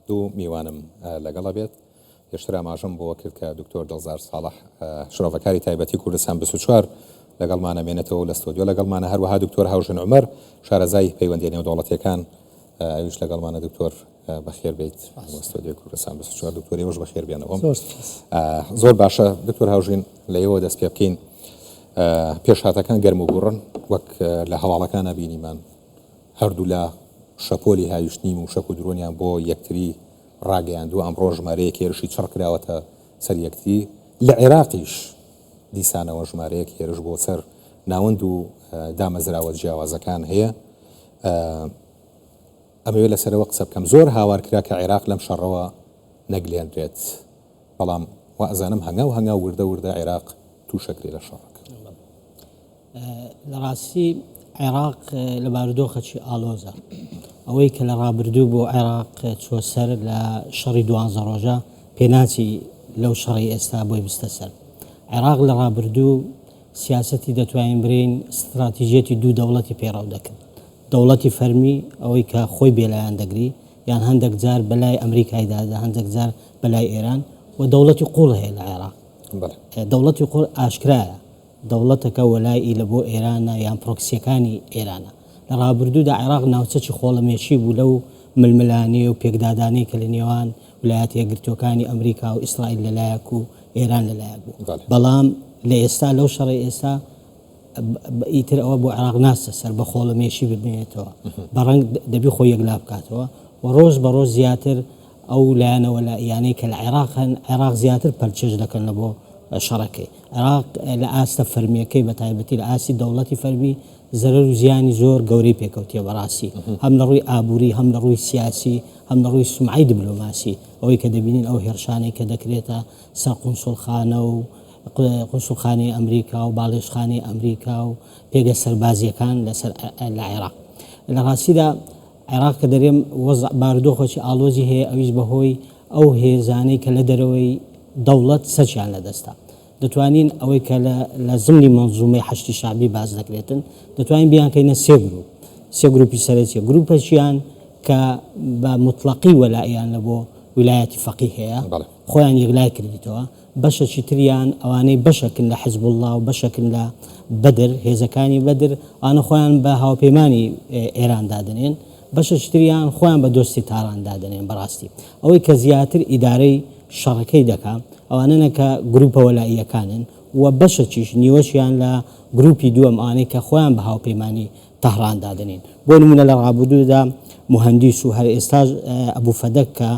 دوو میوانم لەگەڵا بێت یشترا ماژەم بۆ کرد کە دکتۆر دڵزار ساڵح شرۆڤەکاری تایبەتی کوردستان 24 لەگەڵمانە مێنێتەوە لە ستۆدیۆ لەگەڵمانە هەروەها دکتۆر هاوژن عومەر شارەزای پەیوەندی نێودەوڵەتیەکان ئەویش لەگەڵمانە دکتۆر بەخێر بیت ستۆدیۆ کوردستان 24 دکتۆر ئێوەش بەخێر بێنەوە زۆر باشە دکتۆر هاوژین لە ئێوە دەست پێ بکەین پێشهاتەکان گەرم و گوڕن وەک لە هەواڵەکانە بینیمان هەردوو لە شەپۆلی هاویشتنیم و شەک و درۆنیان بۆ یەکتری ڕاگەیاندووە ئەمڕۆ ژمارەیەک هێرشی چڕ کراوەتە سەر یەکتری لە عێراقیش دیسانەوە ژمارەیەک هێرش بۆ سەر ناوەند و دامەزراوە جیاوازەکان هەیە ئەمەوێت لەسەرەوە قسە بکەم زۆر هاوارکرا کە عێراق لەم شەڕەوە نەگلێنرێت بەڵام وەزانم هەنگا وردە عێراق تووشەکری لە شەڕەکە لە ڕاستی عێراق لە بارودۆخەکی ئالۆزە ئەوەی کە لە ڕابردوو بۆ عێراق چوە سەر لە شەڕی 12 ڕۆژە پێناچی لەو شەڕی ئێستا بۆی بستە سەر عێراق لە ڕابردوو سیاسەتی دەتوانین برین استراتیژێتی دوو دەوڵەتی پێڕاو دەکەن دەوڵەتی فەرمی ئەوەی کە خۆی بێلایەن دەگری یان هەندێک جار بەلای ئەمریکایدادا هەندێک جار بەلای ئێران و دەوڵەتی قوڵ هەیە لە عێراق دەوڵەتی قوڵ ئاشکرایە دەوڵەتەکە وەلایی لە بۆ ئێرانە یان پرۆکسیەکانی ئێرانە لە ڕابردوودا عێراق ناوچەکی خۆڵەمێشی بوو لەو ململانی و پێکدادانەی کە لە نێوان ویلایەتە یەکگرتووەکانی ئەمریکا و ئیسرائیل لەلایەک و ئێران لەلایەک بوو بەڵام لە ئێستا لەو شەڕی ئێستا ئیتر ئەوە بۆ عێراق ناستە سەر بە خۆڵەمێشی ببینێتەوە بەڕەنگ دەبی خۆی یەکلا بکاتەوە و ڕۆژ بە ڕۆژ زیاتر ئەو لایەنەوە لایەنەی کە لە عێراق زیاتر پەرچێژ دەکەن لە بۆ شەڕەکەی عێراق لە ئاستە فەرمیەکەی بە تایبەتی لە ئاسی دەوڵەتی فەرمی زەرەر و زیانی زۆر گەورەی پێکەوتیە بەڕاستی هەم لە ڕووی ئابووری هەم لە ڕووی سیاسی هەم لە ڕووی سومعی دیبلۆماسی ئەوەی کە دەبینین ئەو هێرشانەی کە دەکرێتە سەر قونسوڵخانە و قونسوڵخانەی ئەمریکا و باڵێشخانەی ئەمریکا و پێگە سەربازیەکان لەسەر لە عێراق لە ڕاستیدا عێراق کە دەرێم وەزع بارودۆخێکی ئالۆزی هەیە ئەویش بەهۆی ئەو هێزانەی کە لە دەرەوەی دەوڵەت سەرچیان لەدەستا دەتوانین ئەوەی کە لە زمنی مەنزومەی حەشتی شعبی باز دەکرێتن دەتوانین بیانکەینە سێ گروپی سەرەکیە گروپەکیان کە بە مطلقی وەلایەن لە بۆ ویلایەتی فەقیه هەیە خۆیان یەکلای کردیتەوە بەشەکی تریان ئەوانەی بەشەکن لە حیزب الله و بەشەکن لە بەدر هێزەکانی بەدر ئەوانە خۆیان بە هاوپەیمانی ئێران دادنێن بەشەکی تریان خۆیان بە دۆستی تاران دادنێن بەڕاستی ئەوەی کە زیاتر ئیدارەی شەڕەکەی دەکات ئەوانە کە گروپە وەلاییەکانن و بەشەکیش نیوەشیان لە گروپی دووەم ئەوانەی کە خۆیان بە هاوپەیمانی تەهران دادنێن بۆ نمونە لە ڕابردوودا مهندیس و هەر ئێستا ئەبوو فەدەک کە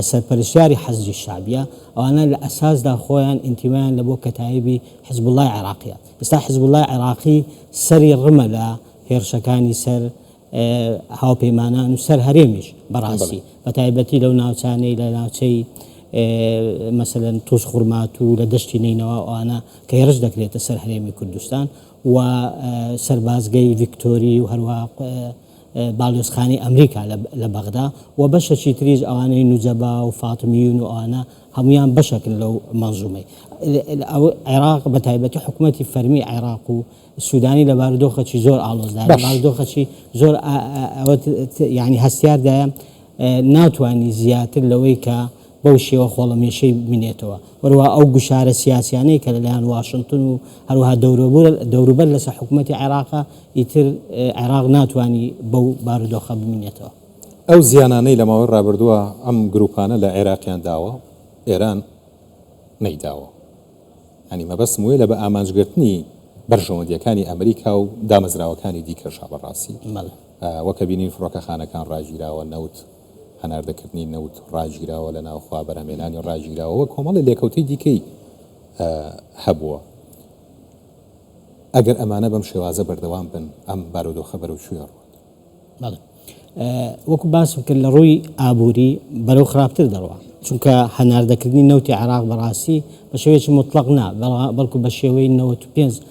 سەرپەرشتیاری حەزبی شعبیە ئەوانە لە ئەساسدا خۆیان ئینتیمایان لە بۆ کەتایبی حیزب الله عێراقیە ئێستا حیزب الله عێراقی سەری ڕمە لە هێرشەکانی سەر هاوپەیمانان و سەر هەرێمیش بەڕاستی بە تایبەتی لەو ناوچانەی لە ناوچەی مثلەن تووش خوڕمات و لە دەشتی نینەوە ئەوانە کە هێرش دەکرێتە سەر هەرێمی کوردستان و سەربازگەی ڤیکتۆری و هەروە باڵێۆزخانەی ئەمریکا لە بەغدا و بەشەکی تریش ئەوانەی نوجەبا و فاتمیون و ئەوانە هەمویان بەشەکن لەو مەنزومەی عێراق بە تایبەتی حکوومەتی فەرمی عێراق و سوودانی لە بارودۆخەکی زۆر ئالۆزدار بارودۆخەکی زۆر یعنی هەستیاردایە ناتوانانی زیاتر لەوەی کە بەو شێوە خۆڵەمێشەی بینێتەوە وەروە ئەو گوشارە سیاسیانەی کە لەلایەن واشنگتن و هەروەها دەوروبەر لەسەر حکوومەتی عێراقە ئیتر عێراق ناتوانانی بەو بارودۆخە ببینێتەوە ئەو زیانانەی لە ماوەی ڕابردووە ئەم گروپانە لە عێراقیان داوە ئێران نەیداوە هەنی مەبەستم وێ لە بە ئامانجگرتنی بەرژەوەندیەکانی ئەمریکا و دامەزراوەکانی دیکەشا بەڕاستی وەکە بینین فڕۆکەخانەکان ڕاگیراوە نەوت هەناردەکردنی نەوت ڕاگیراوە لە ناوخوا بەرهەمێنانی ڕاگیراوە کۆمەڵی لێکەوتەی دیکەی هەبووە ئەگەر ئەمانە بەم شێوازە بەردەوام بن ئەم بارودۆخە بەرەو کوێ ڕوات وەکو باسم کرد لە ڕووی ئابووری بەرەو خراپتر دەڕوە چونکە هەناردەکردنی نەوتی عێراق بەڕاستی بە شێوەیەکی مطلق نا بەڵکو بە شێوەی 95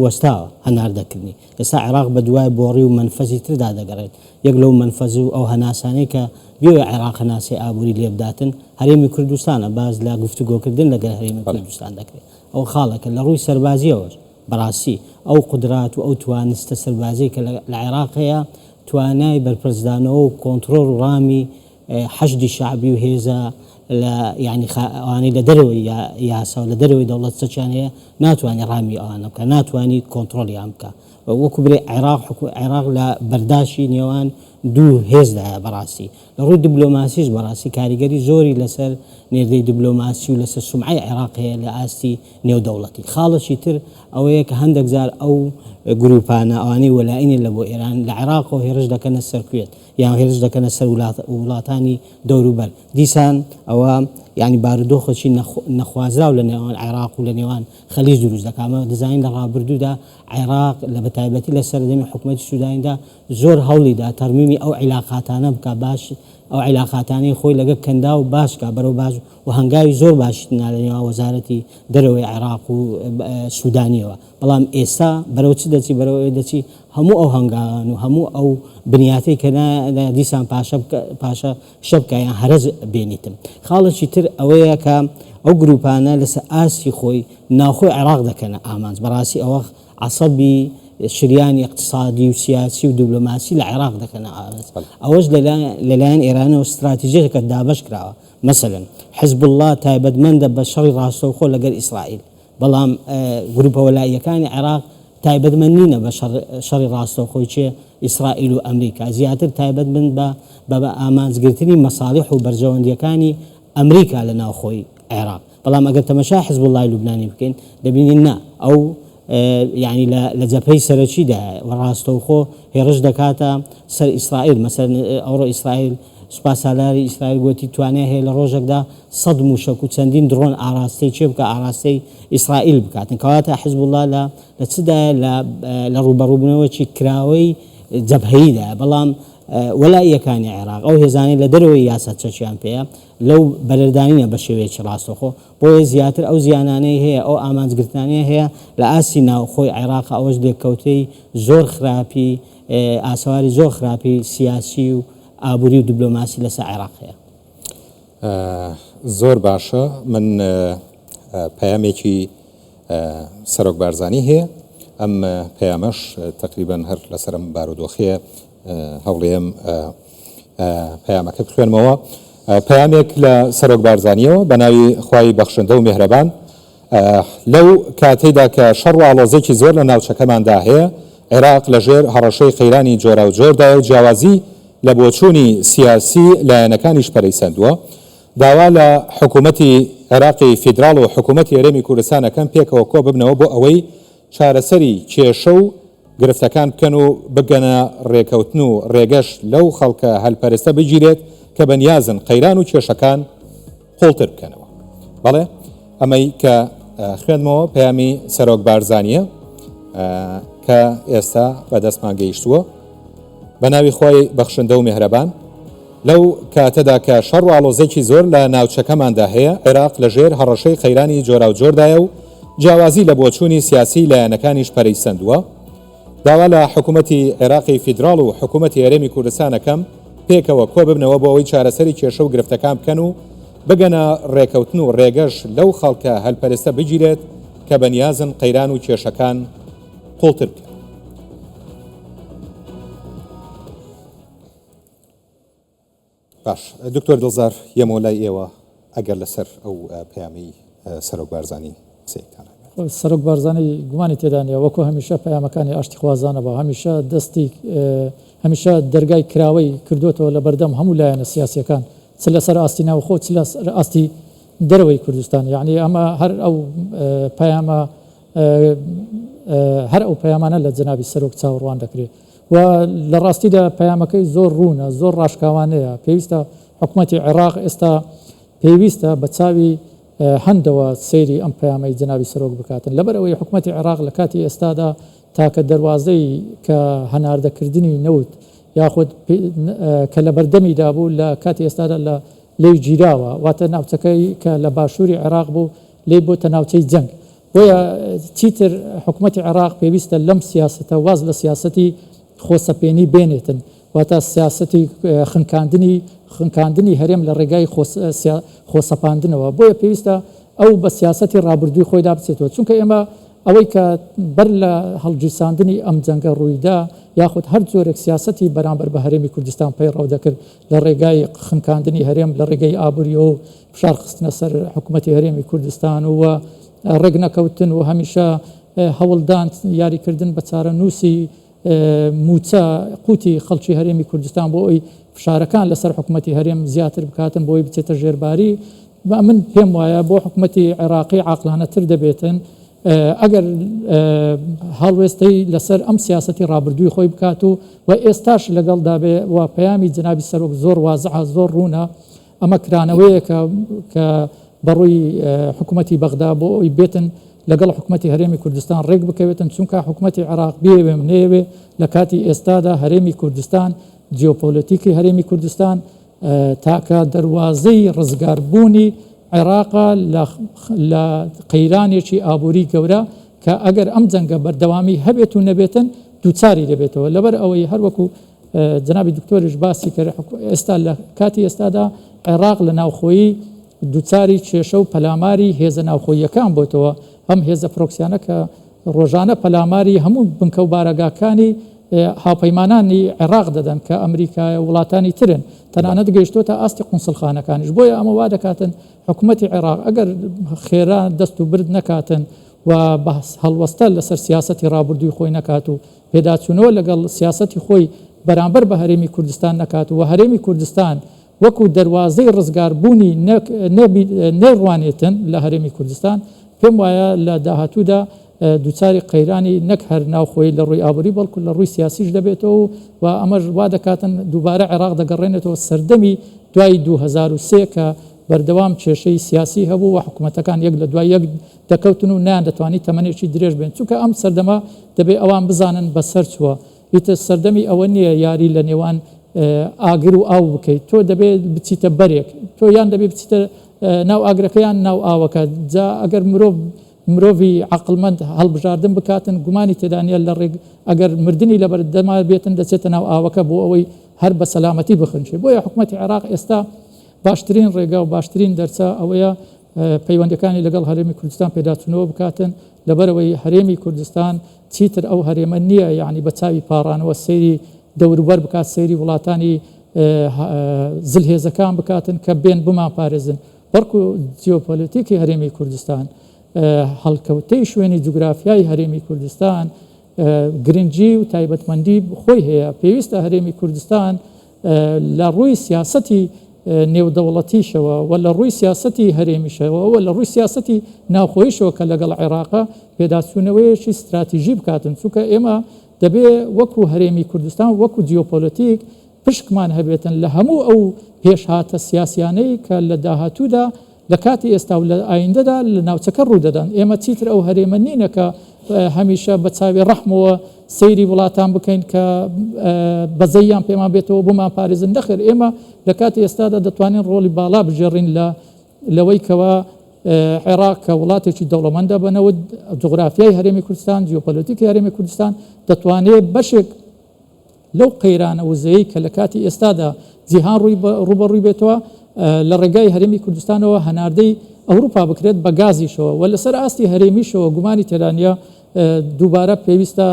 وەستاوە هەناردەکردنی ئێستا عێراق بە دوای بۆڕی و منفەزی تردا دەگەڕێت یەک لەو منفەز و ئەو هەناسانەی کە بێوە عێراق هەناسی ئابووری لێبداتن هەرێمی کوردستانە باز لە گفتوگۆکردن لەگەڵ هەرێمی کوردستان دەکرێت ئەو خاڵەکە لە ڕووی سەربازیەوەش بەڕاستی ئەو قدرات و ئەو توانستە سەربازی کە لە عێراق هەیە توانای بەرپرسدانەوە و کۆنتڕۆڵ و ڕامی حشدی شعبی و هێزە يعني ئەوانەی لە دەرەوەی یاسا و لە دەرەوەی دەوڵەت سەرچیان هەیە ناتوانێت ڕامی ئەوانە بکە، ناتوانێت کۆنتترۆلیان بکە. وەکو برێ عێراق لە بەرداشی نێوان دوو هێزدایە بەڕاستی لە ڕووی دیبلۆماسیش بەڕاستی کاریگەری زۆری لەسەر نێردەی دیبلۆماسی و لەسەر سومعی عێراق هەیە لە ئاستی نێودەوڵەتی. خاڵەکی تر ئەوەیە کە هەندێک جار ئەو گروپانە ئەوانەی وەلائینی لە بۆ ئێران لە عێراقەوە هێرش دەکەنە سەرکوێت یان هێرش دەکەنە سەر وڵاتانی دەوروبەر. دیسان ئەوە يعني بارودۆخێکی نەخوازراو لە نێوان عێراق و لە نێوان خەلیج دروست دەکات. ئەمە دەزانین لە ڕابردوودا عێراق لە بەتایبەتی لە سەردەمی حکوومەتی سوودانیدا زۆر هەوڵیدا تەرمیمی ئەو عیلاقاتانە بکە، باش ئەو عیلاقاتانەی خۆی لەگە کەندا و باشکە بەرەو باش و هەنگاوی زۆر باشتنا لە نێوان وەزارەتی دەرەوەی عێراق و سوودانیەوە. بەڵام ئێستا بەرەو چ دەچی بەرەوەی دەچی هەموو ئەو هەنگاوان و هەموو ئەو بنیاتەی کە دیسان پاشە شەبکایان هەرز بێنیتم. خاڵێکی تر ئەوەیە کە ئەو گروپانە لەسەر ئاسی خۆی ناوخۆی عێراق دەکەنە ئامانج. بەڕاستی ئەوە عەسەبی شریانی اقتصادی و سیاسی و دیبلۆماسی لە عێراق دەکەنە ئامانج. ئەوەش لەلایەن ئێرانەوە استراتیژیەکە دابەش کراوە. مثلەن حزب الله تایبەتمەندە بە شەڕی ڕاستەوخۆ لەگەر ئیسرائیل، بەڵام گروپە وەلاییەکانی عێراق تایبەتمەند نینە بە شەڕی ڕاستەوخۆی چێ ئیسرائیل و ئەمریکا، زیاتر تایبەتمەند بە ئامانجگرتنی مەساڵیح و بەرژەوەندیەکانی ئەمریکا لە ناوخۆی عێراق. بەڵام ئەگەر تەمەشا حزب الله لوبنانی بکەین دەبینین نا ئەو يعني لە جەبهەی سەرەکیدا ڕاستەوخۆ هێرش دەکاتە سەر ئیسرائیل. مەسەلەن ئەوڕۆ ئیسرائیل سوپاسالاری ئیسرائیل گوتی توانێت هەیە لە ڕۆژێکدا 100 موشک و چەندین درۆن ئاراستەی چێ بکە ئاراستەی ئیسرائیل بکاتن. کەواتە حزب الله لە چدایە لە ڕوبەڕووبوونەوەکی کراوەی جەبهەییدایە. بەڵام وەلاییەکانی عێراق ئەو هێزانەی لە دەرەوەی یاسا چەکیان پێەیە لەو بەلەردانینە بە شێوەیەکی ڕاستەوخۆ بۆیە زیاتر ئەو زیانانەی هەیە ئەو ئامانجگرتانەیە هەیە لە ئاسی ناوخۆی عێراق. ئەوەش لێککەوتەی زۆر خراپی ئاسواری زۆر خراپی سیاسی و ئابووری و دیبلۆماسی لەسەر عێراق هەیە. زۆر باشە. من پەیامێکی سەرۆک بارزانی هەیە. ئەم پەیامەش تقریبان هەر لەسەرم بارودۆخیە هەوڵێم پەیامەکە بخوێنمەوە. پەیامێک لە سەرۆک بارزانیەوە بە ناوی خوای بەخشندە و میهرەبان. لەو کاتەیدا کە شەڕ و ئاڵۆزێکی زۆر لە ناوچەکەماندا هەیە، عێراق لەژێر هەڕەشەی قەیرانی جۆرا و جۆردایە و جیاوازی لە بۆچوونی سیاسی لایەنەکانیش پەرەیسەندووە. داوا لە حکوومەتی عێراقی فیدراڵ و حکوومەتی هەرێمی کوردستانەکەم پێکەوە کۆ ببنەوە بۆ ئەوەی چارەسەری کێشە و گرفتەکان بکەن و بگەنە ڕێکەوتن و ڕێگەش لەو خەڵکە هەلپەرستە بگیرێت کە بەنیازن قەیران و کێشەکان قوڵتر بکەنەوە. بەڵێ ئەمەی کە خوێنمەوە پەیامی سەرۆک بارزانیە کە ئێستا بەدەستمان گەیشتووە بە ناوی خۆی بەخشندە و میهرەبان. لەو کاتەدا کە شەڕ و ئاڵۆزێکی زۆر لە ناوچەکەماندا هەیە، عێراق لەژێر هەڕەشەی قەیرانی جۆرا و جۆردایە و جیاوازی لە بۆچوونی سیاسی لایەنەکانیش پەرەیسەندووە. داوا لە حکوومەتی عێراقی فیدراڵ و حکوومەتی هەرێمی کوردستانەکەم پێکەوە کۆ ببنەوە بۆ ئەوەی چارەسەری کێشە و گرفتەکان بکەن و بگەنە ڕێکەوتن و ڕێگەش لەو خەڵکە هەلپەرستە بگیرێت کە بەنیازن قەیران و کێشەکان قوڵتر بکەن. باش دکتۆر دڵزار یەمە لای ئێوە ئەگەر لەسەر ئەو پەیامی سەرۆک بارزانی قسەیەکتان. سەرۆک بارزانی گومانی تێدانە وەکو هەمیشە پەیامەکانی ئاشتی خوازانە بە هەمیشە دەرگای کراوەی کردوێتەوە لە بەردەم هەموو لایەنە سیاسیەکان چ لەسەر ئاستی ناوخۆ چ لەسەر ئاستی دەرەوەی کوردستان. یعنی ئەمە هەر ئەو پەیامانە لە جەنابی سەرۆک چاوەڕوان دەکرێت و لە ڕاستیدا پەیامەکەی زۆر ڕوونە، زۆر ڕاشکاوانەیە. پێویستە حکوومەتی عێراق ئێستا پێویستە بە چاوی هەندەوە سەیری ئەم پەیامەی جەنابی سەرۆک بکاتن، لەبەرەوەی حکوومەتی عێراق لە کاتی ئێستادا تاکە دەواازەی کە هەناردەکردنی نەوت یاخود کە لە بەردەمیدا بوو لە کاتی ئێستادا لە لێی گیراوە، واتە ناوچەکەی کە لە باشووری عێراق بوو لێ بۆتە ناوچەی جەنگ. بۆیە چیتر حکوومەتی عێراق پێویستە لەم سیاسەتە واز لە سیاسەتی خۆسەپێنی بێنێتن، واتە سیاسەتی خنکاندنی هەرێم لە ڕێگای خۆسەپاندنەوە. بۆیە پێویستە ئەو بە سیاسەتی ڕابردووی خۆیدا بچێتەوە، چونکە ئێمە ئەوەی کە بەر لە هەڵگیرساندنی ئەم جەنگە ڕوویدا یاخود هەر جۆرێک سیاسەتی بەرامبەر بە هەرێمی کوردستان پەیڕەو دەکرد لە ڕێگای خنکاندنی هەرێم لە ڕێگەی ئابووریەوە و فشار خستنە سەر حکوومەتی هەرێمی کوردستان و ڕێک نەکەوتن و هەمیشە هەوڵدان یاریکردن بە چارەنووسی موچە قوتی خەڵکی هەرێمی کوردستان بۆ ئەوی فشارەکان لەسەر حکوومەتی هەرێم زیاتر بکاتن بۆی بچێتە ژێرباری من پێم وایە بۆ حکوومەتی عێراقی عاقلانەتر دەبێتن ئەگەر هەڵوێستەی لەسەر ئەم سیاسەتی ڕابردووی خۆی بکات و ئێستاش لەگەڵدا بێ و پەیامی جنابی سەرۆک زۆر وازعە زۆر ڕوونە ئەمە کرانەوەیە کە بەڕووی حکوومەتی بەغدا بۆ ئەوی بێتن لەگەڵ حکوومەتی هەرێمی کوردستان ڕێک بکەوێتن چونکە حکوومەتی عێراق بێوێ نێوێ لە کاتی ئێستادا هەرێمی کوردستان جیۆپۆلیتیکی هەرێمی کوردستان تاکە دەواازەی ڕزگاربوونی عێراقا لە قەیرانێکی ئابووری گەورە کە ئەگەر ئەم جەنگە بەردەوامی هەبێت و نەبێتن دووچاری دەبێتەوە لەبەر ئەوەی هەروەکو جنابی دکتۆریش باسی کرد ئێستا لە کاتی ئێستادا عێراق لە ناوخۆیی دووچاری کێشە و پەلاماری هێزە ناوخۆیەکان بۆتەوە هەم هێزە پرۆکسیانە کە ڕۆژانە پەلاماری هەموو بنکە و بارەگاکانی هاوپەیمانانی عێراق دەدەن کە ئەمریکای وڵاتانی ترن تەنانەت گەیشتۆتە ئاستی قونسڵخانەکانیش بۆیە ئەمە وا دەکاتن حکوومەتی عێراق ئەگەر خێرا دەست و برد نەکاتن و بەس هەڵوەستە لەسەر سیاسەتی ڕابردووی خۆی نەکات و پێداچوونەوە لەگەڵ سیاسەتی خۆی بەرامبەر بە هەرێمی کوردستان نەکات و هەرێمی کوردستان وەکو دەواازەی ڕزگاربوونی نێڕوانێتن لە هەرێمی کوردستان پێم وایە لە داهاتوودا دووچاری قەیرانی نەک هەر ناوخۆی لە ڕووی ئابووری بەڵکو لە ڕووی سیاسیش دەبێتەوە و ئەمەش وا دەکاتن دووبارە عێراق دەگەڕێنێتەوە سەردەمی دوای 2003 کە بەردەوام کێشەی سیاسی هەبوو و حکوومەتەکان یەک لە دوای یەک دەکەوتن و نیان دەتوانێت تەمەنێکی درێژ بێن چونکە ئەم سەردەما دەبێت ئەوان بزانن بەسەر چووە ئیتر سەردەمی ئەوە نییە یاری لە نێوان ئاگر و ئاو بکەیت تۆ دەبێت بچیتە بەرێک تۆ یان دەبێت بچیتە ناو ئاگرەکەیان ناو ئاوەکە جا ئەگەر مرۆڤی عقلمەند هەڵبژاردن بکاتن گومانی تێدانە لە ڕێک ئەگەر مردنی لە بەردەما بێتن دەچێتە ناو ئاوەکە بۆ ئەوەی هەر بە سەلامەتی بخنچێ بۆیە حکوومەتی عێراق ئێستا باشترین ڕێگا و باشترین دەرچە ئەوەیە پەیوەندەکانی لەگەڵ هەرێمی کوردستان پێداچوونەوە بکاتن لەبەرەوەی هەرێمی کوردستان چیتر ئەو هەرێمە نییە یعنی بە چاوی پاڕانەوە سەیری دەوروبەر بکات سەیری وڵاتانی زلهێزەکان بکاتن کە بێن بمان پارێزن بەڵکو جیۆپۆلیتیکی هەرێمی کوردستان هەڵکەوتەی شوێنی جوگرافیای هەرێمی کوردستان گرنگی و تایبەتمەندی خۆی هەیە پێویستە هەرێمی کوردستان لە ڕووی سیاسەتی نێودەوڵەتیشەوە و لە ڕووی سیاسەتی هەرێمیشەوە و لە ڕووی سیاسەتی ناوخۆیشەوە کە لەگەڵ عێراقا پێداچوونەوەیەکی استراتیژی بکاتن چونکە ئێمە دەبێ وەکو هەرێمی کوردستان وەکو جیۆپۆلیتیک پشکمان هەبێتن لە هەموو ئەو پێشهاتە سیاسیانەی کە لە داهاتوودا لە کاتی ئێستا و لە ئایندەدا لە ناوچەکە ڕوودەدەن ئێمە چیتر ئەو هەرێمە نینەکە هەمیشە بە چاوی ڕەحمەوە سەیری وڵاتان بکەین کە بەزەیان پێمان بێتەوە بۆمان پارێزن نەخێر ئێمە لە کاتی ئێستادا دەتوانین ڕۆڵی باڵا بژێڕین لەوەی کەوە عێراق کە وڵاتێکی دەوڵەمەندە بنەوە جغرافیای هەرێمی کوردستان جیۆپۆلیتیکی هەرێمی کوردستان دەتوانێت بەشێک لەو قەیرانە وزەیەی کە لە کاتی ئێستادا جیهان ڕوبەڕووی بێتەوە لە ڕێگای هەرێمی کوردستانەوە هەناردەی ئەوروپا بکرێت بە گازیشەوە و لەسەر ئاستی هەرێمیشەوە گومانی تێرانیا دووبارە پێویستە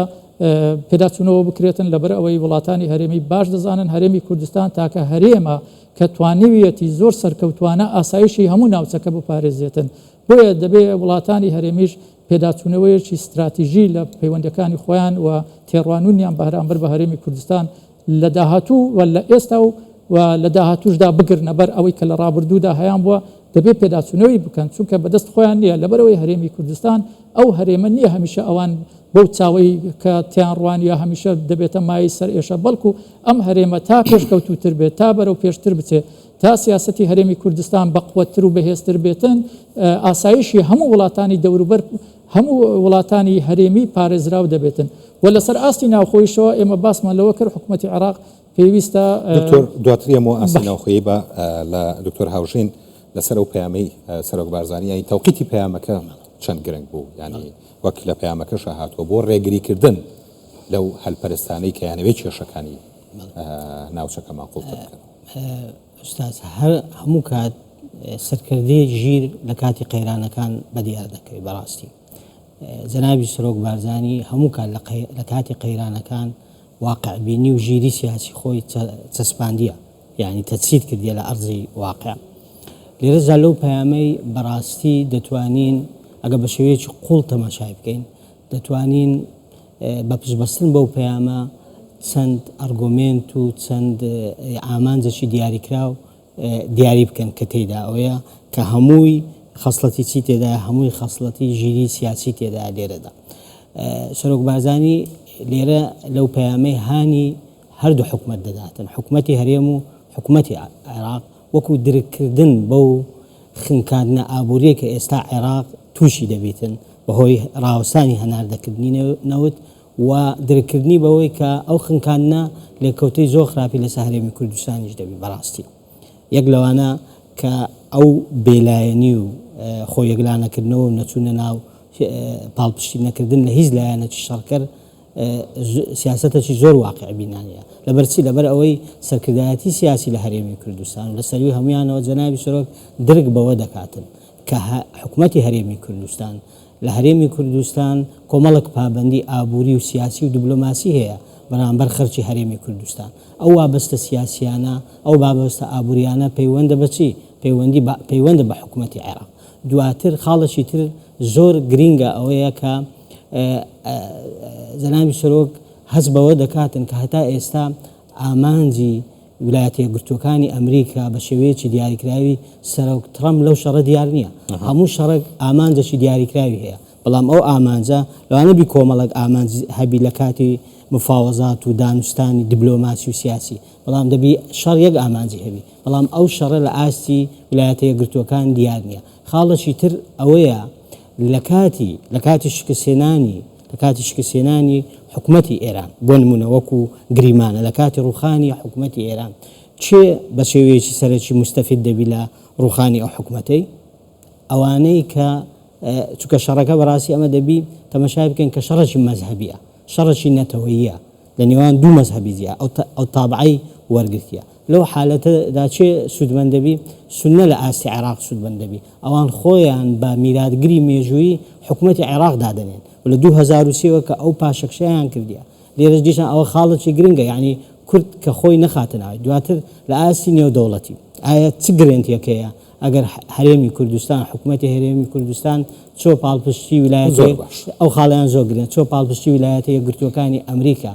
پێداچوونەوە بکرێتن لەبەر ئەوەی وڵاتانی هەرێمی باش دەزانن هەرێمی کوردستان تاکە هەرێمە کە توانیویەتی زۆر سەرکەوتوانە ئاسایشی هەموو ناوچەکە بپارێزێتن بۆیە دەبێت وڵاتانی هەرێمیش پێداچوونەوەیەکی استراتیژی لە پەیوەندەکانی خۆیان و تێڕوانونیان بەرامبەر بە هەرێمی کوردستان لە داهاتوو و لە ئێستا و لە داهاتووشدا بگرنە بەر ئەوەی کە لە ڕابردوودا هەیان بووە دەبێت پێداچوونەوەی بکەن چونکە بەدەست خۆیان نییە لەبەرەوەی هەرێمی کوردستان ئەو هەرێمە نییە هەمیشە ئەوان بەو چاوەی کە تیان ڕوانیە هەمیشە دەبێتە مای سەر ئێشە بەڵکو ئەم هەرێمە تا پێشکەوتوتر بێت تا بەرەو پێشتر بچێت تا سیاسەتی هەرێمی کوردستان بەقوەتتر و بەهێزتر بێتن ئاسایشی هەموو وڵاتانی دەوروبەر هەموو وڵاتانی هەرێمی پارێزراو دەبێتن و لەسەر ئاستی ناوخۆیشەوە ئێمە باسمان لەوە کرد حکوومەتی عێراق پێویستە دکتۆر دواتریەمەوە ئاستی ناوخۆیی بە لە دکتۆر هاوژین لەسەر ئەو پەیامەی سەرۆک بارزانانی یانی تەوقیتی پەیامەکە چەند گرنگ بوو ینی وەک لە پەیامەکەشە هاتووە بۆ ڕێگریکردن لەو هەلپەرستانەی کە یانەوەی کێشەکانی ناوچەکە ماقوڵتر بکەن ئوستاز هەموو کات سەرکردەی ژیر لە کاتی قەیرانەکان بەدیار دەکەوێت بەڕاستی جەنابی سەرۆک بارزانی هەموو کات لە کاتی قەیرانەکان واقع بینی و ژیری سیاسی خۆی چەسپاندیە یعنی تەچید کردیە لە ئەرزی واقع لێرەدا لەو پەیامەی بەڕاستی دەتوانین ئەگە بە شێوەیەکی قوڵ تەماشای بکەین دەتوانین بە پشتبەستن بەو پەیامە چەند ئەرگومنت و چەند ئامانجێکی دیاریکراو دیاری بکەن کە تێدا ئەوەیە کە هەمووی خەسڵەتی چی تێدا هەمووی خەسڵەتی ژیری سیاسی تێدا لێرەدا سەرۆک بارزانی لێرە لەو پەیامەی هانی هەردوو حکومەت دەداتن حکومەتی هەرێم و حکومەتی عێراق وەکو درکردن بەو خنکاردنە ئابووریە کە ئێستا عێراق تووشی دەبێتن بەهۆی ڕاوەستانی هەناردەکردنی نەوت و درکردنی بەوەی کە ئەو خنکاندنە لێکەوتەی زۆر خراپی لەسەر هەرێمی کوردستانیش دەبێت بەڕاستی یەک لەوانە کە ئەو بێلایەنی و خۆ یەکلانەکردنەوە و نەچوونە ناو پاڵپشتی نەکردن لە هیچ لایەنێکی شەڕکەر سیاسەتێکی زۆر واقع بینانیە لەبەرچی لەبەر ئەوەی سەرکردایەتی سیاسی لە هەرێمی کوردستان و لە سەروی هەمویانەوە جەنابی سەرۆک درک بەوە دەکاتن کە حکومەتی هەرێمی کوردستان لە هەرێمی کوردستان کۆمەڵک پابندی ئابووری و سیاسی و دیبلۆماسی هەیە بەرامبەر خەرکی هەرێمی کوردستان ئەو وابەستە سیاسیانە ئەو بابەستە ئابووریانە پەیوەندە بەچی پەیوەندە بە حکومەتی عێراق دواتر خاڵەشی تر زۆر گرینگە ئەوەیە کە جەنابی سەرۆک هەست بەوە دەکاتن کە هەتا ئێستا ئامانجی ویلایەتە یەکگرتووەکانی ئەمریکا بە شێوەیەکی دیاریکراوی سەرۆک ترەمپ لەو شەڕە دیار نییە هەموو شەڕێک ئامانجێکی دیاریکراوی هەیە بەڵام ئەو ئامانجە لەوانە بی کۆمەڵک ئامانج هەبی لە کاتی مفاوەزات و دانوستانی دیبلۆماسی و سیاسی بەڵام دەبی شەڕ یەک ئامانجی هەبی بەڵام ئەو شەڕە لە ئاستی ویلایەتە یەکگرتووەکان دیار نییە خاڵەشی تر ئەوەیە لە کاتی شکستێنانی حکومەتی ئێران بۆ نمونە وەکو گریمانە لە کاتی ڕوخانی حکومەتی ئێران چێ بە شێوەیەکی سەرەکی مستەفید دەبی لە ڕوخانی ئەو حکومەتەی ئەوانەی کە چونکە شەڕەکە بەڕاستی ئەمە دەبی تەمەشای بکەین کە شەڕێکی مەزهەبیە شەڕێکی نەتەوەییە لە نێوان دوو مەزهەبی جیا ئەو تابعی وەرگرتیە لەو حالەتەدا چێ سوودمەند دەبی سونە لە ئاستی عێراق سوودمەند دەبی ئەوان خۆیان بە میراتگری مێژووی حکومەتی عێراق دادەنێن و لە 2003 کە ئەو پاشەکشەیان کردیە لێرەش دیشان ئەوە خاڵێکی گرنگە یعنی کورد کە خۆی نەخاتنەوەی دواتر لە ئاستی نێودەوڵەتی ئایا چ گرنتێکەیە ئەگەر هەرێمی کوردستان حکومەتی هەرێمی کوردستان چۆ پاڵپشتی ویلایەت ئەو خاڵیان زۆر گرن چۆ پاڵپشتی ویلایەتە یەکگرتووەکانی ئەمریکا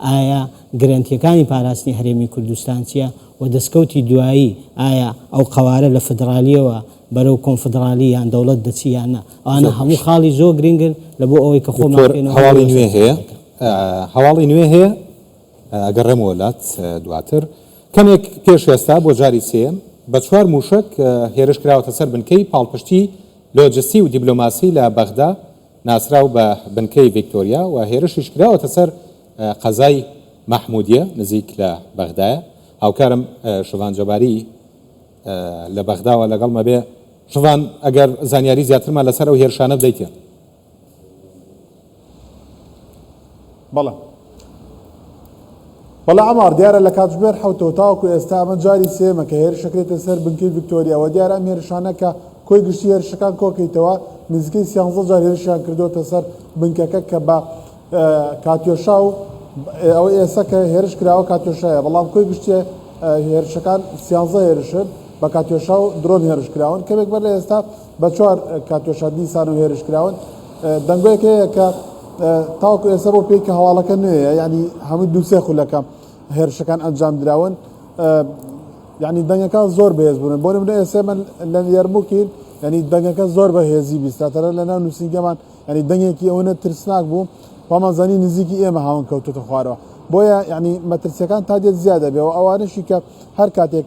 ئایا گرنتیەکانی پاراستنی هەرێمی کوردستان چییە و دەستکەوتی دوایی ئایا ئەو قەوارە لە فدرالیەوە بەرەو کۆنفدرالی یان دەوڵەت دەچیانە ئەوانە هەموو خاڵی زۆر گرنگن لە بۆ ئەوەی کە هەواڵی نوێ هەیە هەواڵی نوێ هەیە ئەگەڕێم وڵات دواتر کەمێک پێش ئێستا بۆ جاری سێم بە 4 موشک هێرش کراوەتە سەر بنکەی پاڵپشتی لۆجستی و دیبلۆماسی لە بەغدا ناسراو بە بنکەی ڤیکتۆریا و هێرشیش کراوەتە سەر قەزای مەحمودیە نزیک لە بەغدایە هاوکارم شوان جەباری لە بەغداوە لەگەڵ مەبێ شوان ئەگەر زانیاری زیاترمان لەسەر ئەو هێرشانە بدەیتە بەڵێ ئەمار دیارە لە کاتژمێر حوتەوە تاوەکو ئێستا ئەمە جاری سێمە کە هێرشەکرێتە سەر بنکەی ڤیکتۆریاوە دیارە ئەم هێرشانە کە کۆی گشتی هێرشەکان کۆکەیتەوە نزیکەی 11 جار هێرشیان کردوتە سەر بنکەکە کە بە کاتیۆشا و ئەوە ئێستا کە هێرش کراوە کاتیۆشایە بەڵام کۆی گشتیە هێرشەکان 11 هێرشن بە کاتیۆشا و درۆن هێرش کراون کەمێک بەر لە ئێستا بە 4 کاتیۆشا دیسان و هێرش کراون دەنگۆیەکەیە کە تاوەکو ئێستا بۆ پێی کە هەواڵەکە نوێیە ینی هەموو دووسێ خولەکە هێرشەکان ئەنجام دراون ینی دەنگەکان زۆر بەهێز بوون بۆ نمونە ئێستا من لە یارموکین ینی دەنگەکە زۆر بەهێزی بیستاتەرە لە ناو نووسینگەمان ینی دەنگێکی ئەوەنە ترسناک بوو پامانزانی نزیکی ئێمە هاون کەوتوتە خوارەوە بۆیە ینی مەترسیەکان تا دێت زیادە بێ و ئەوانشی کە هەر کاتێک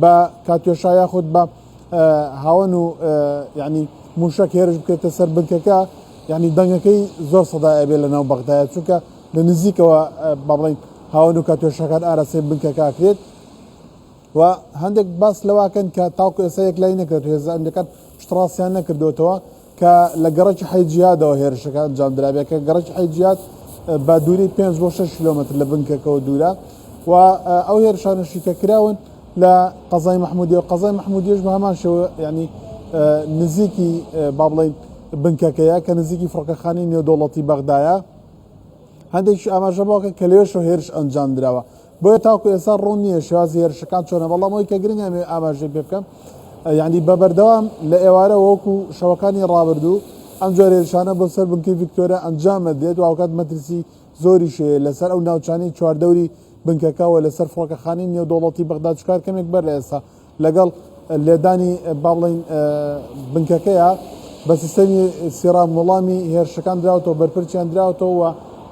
بە کاتیۆشا یاخود بە هاون و ینی موشک هێرش بکرێتە سەر بنکەکە ینی دەنگەکەی زۆر سەدای ئەبێ لە ناو بەغدایە چونکە لە نزیکەوە با بڵین هاون و کاتیۆشەکان ئاراسی بنکەکە کرێت و هەندێک باس لەواکەن کە تاوکو ئێستا یەک لای نەکرێت هێزانەکان شتڕاستیان نەکردوێتەوە کە لە گەڕەکی حەیجیادەوە هێرشەکان ئەنجام درابێت کە گەڕەکی حەیجیاد بە دووری 5 بۆ 6 کیلۆمەتر لە بنکەکەەوە دوورە و ئەو هێرشانەشی کە کراون لە قەزای مەحمودی و قەزای مەحمودیش بە هەمان شێوە ینی نزیکی با بڵین بنکەکەیە کە نزیکی فڕۆکەخانەی نێودەوڵەتی بەغدایە هەندێکی ئاماژە بۆکە کە لێش و هێرش ئەنجام درراوە بۆیە تاکو ئێستا ڕوون نییە شێوازی هێرشەکان چۆنە بەڵامەوەی کە گرنگە ئاماژەی پێ بکەم یعنی بە بەردەوام لە ئێوارە وەکو شەوەکانی ڕابردوو ئەم جۆرە هێرشانە بۆ سەر بنکەی ڤیکتۆریا ئەنجامە دێت و ئاوکات مەترسی زۆری شێ لەسەر ئەو ناوچانەی چواردەوری بنکەکەەوە لەسەر فڕۆکەخانی نێودوڵەتی بەغداد چکار کەمێک بەر لە ئێستا لەگەڵ لێدانی باڵین بنکەکەیە بە سیستەمی سیرام وەڵامی هێرشەکان دراوەوە بەرپرچیان دراوەوە و